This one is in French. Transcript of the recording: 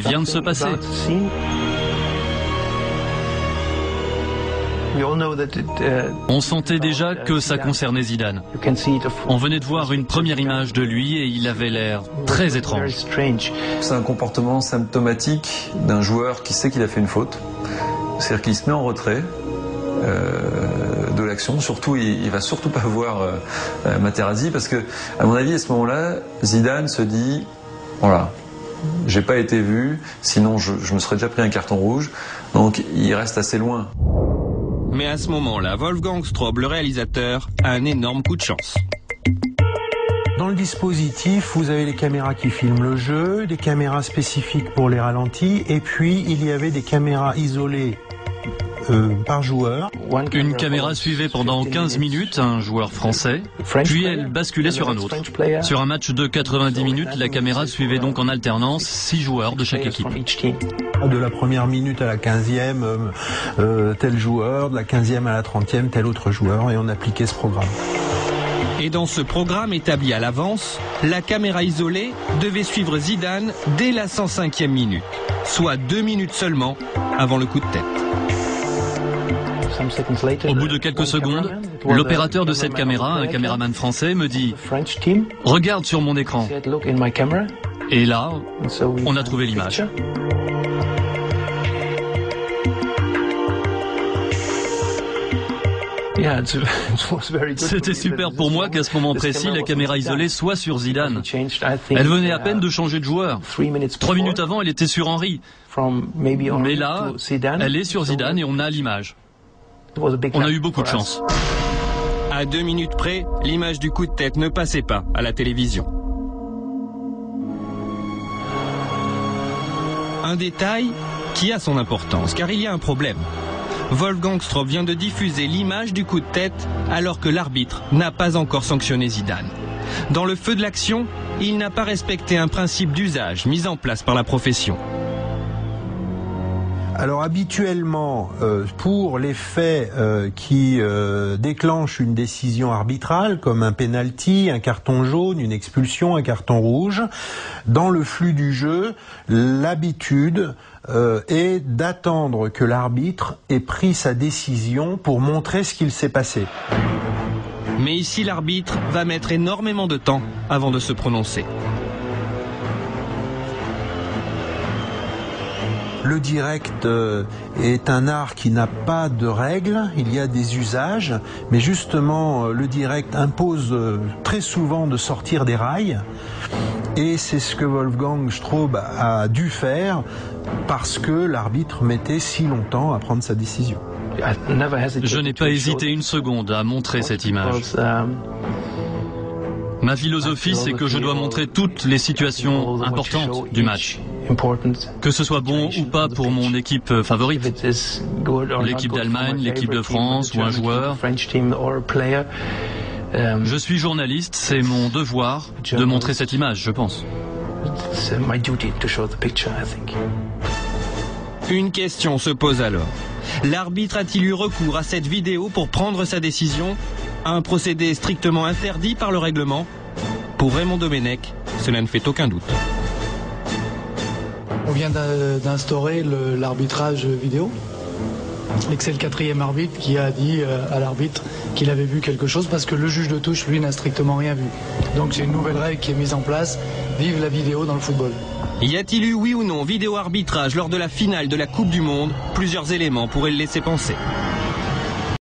vient de se passer. On sentait déjà que ça concernait Zidane. On venait de voir une première image de lui et il avait l'air très étrange. C'est un comportement symptomatique d'un joueur qui sait qu'il a fait une faute. C'est-à-dire qu'il se met en retrait de l'action. Surtout, il va surtout pas voir Materazzi parce que, à mon avis, à ce moment-là, Zidane se dit, voilà, j'ai pas été vu, sinon je me serais déjà pris un carton rouge. Donc, il reste assez loin. Mais à ce moment-là, Wolfgang Straub, le réalisateur, a un énorme coup de chance. Dans le dispositif, vous avez les caméras qui filment le jeu, des caméras spécifiques pour les ralentis, et puis il y avait des caméras isolées par joueur. Une caméra suivait pendant 15 minutes un joueur français, puis elle basculait sur un autre. Sur un match de 90 minutes, la caméra suivait donc en alternance 6 joueurs de chaque équipe. De la première minute à la 15e, tel joueur, de la 15e à la 30e, tel autre joueur, et on appliquait ce programme. Et dans ce programme établi à l'avance, la caméra isolée devait suivre Zidane dès la 105e minute, soit 2 minutes seulement avant le coup de tête. Au bout de quelques secondes, l'opérateur de cette caméra, un caméraman français, me dit « Regarde sur mon écran ». Et là, on a trouvé l'image. C'était super pour moi qu'à ce moment précis, la caméra isolée soit sur Zidane. Elle venait à peine de changer de joueur. 3 minutes avant, elle était sur Henry. Mais là, elle est sur Zidane et on a l'image. On a eu beaucoup de chance. À 2 minutes près, l'image du coup de tête ne passait pas à la télévision. Un détail qui a son importance, car il y a un problème. Wolfgang Straub vient de diffuser l'image du coup de tête alors que l'arbitre n'a pas encore sanctionné Zidane. Dans le feu de l'action, il n'a pas respecté un principe d'usage mis en place par la profession. Alors habituellement, pour les faits qui déclenchent une décision arbitrale, comme un penalty, un carton jaune, une expulsion, un carton rouge, dans le flux du jeu, l'habitude est d'attendre que l'arbitre ait pris sa décision pour montrer ce qu'il s'est passé. Mais ici, l'arbitre va mettre énormément de temps avant de se prononcer. Le direct est un art qui n'a pas de règles, il y a des usages, mais justement le direct impose très souvent de sortir des rails, et c'est ce que Wolfgang Straub a dû faire parce que l'arbitre mettait si longtemps à prendre sa décision. Je n'ai pas hésité une seconde à montrer cette image. Ma philosophie, c'est que je dois montrer toutes les situations importantes du match. Que ce soit bon ou pas pour mon équipe favorite, l'équipe d'Allemagne, l'équipe de France ou un joueur. Je suis journaliste, c'est mon devoir de montrer cette image, je pense. Une question se pose alors. L'arbitre a-t-il eu recours à cette vidéo pour prendre sa décision? Un procédé strictement interdit par le règlement? Pour Raymond Domenech, cela ne fait aucun doute. On vient d'instaurer l'arbitrage vidéo et que c'est le 4e arbitre qui a dit à l'arbitre qu'il avait vu quelque chose parce que le juge de touche, lui, n'a strictement rien vu. Donc c'est une nouvelle règle qui est mise en place. Vive la vidéo dans le football. Y a-t-il eu, oui ou non, vidéo arbitrage lors de la finale de la Coupe du Monde? Plusieurs éléments pourraient le laisser penser.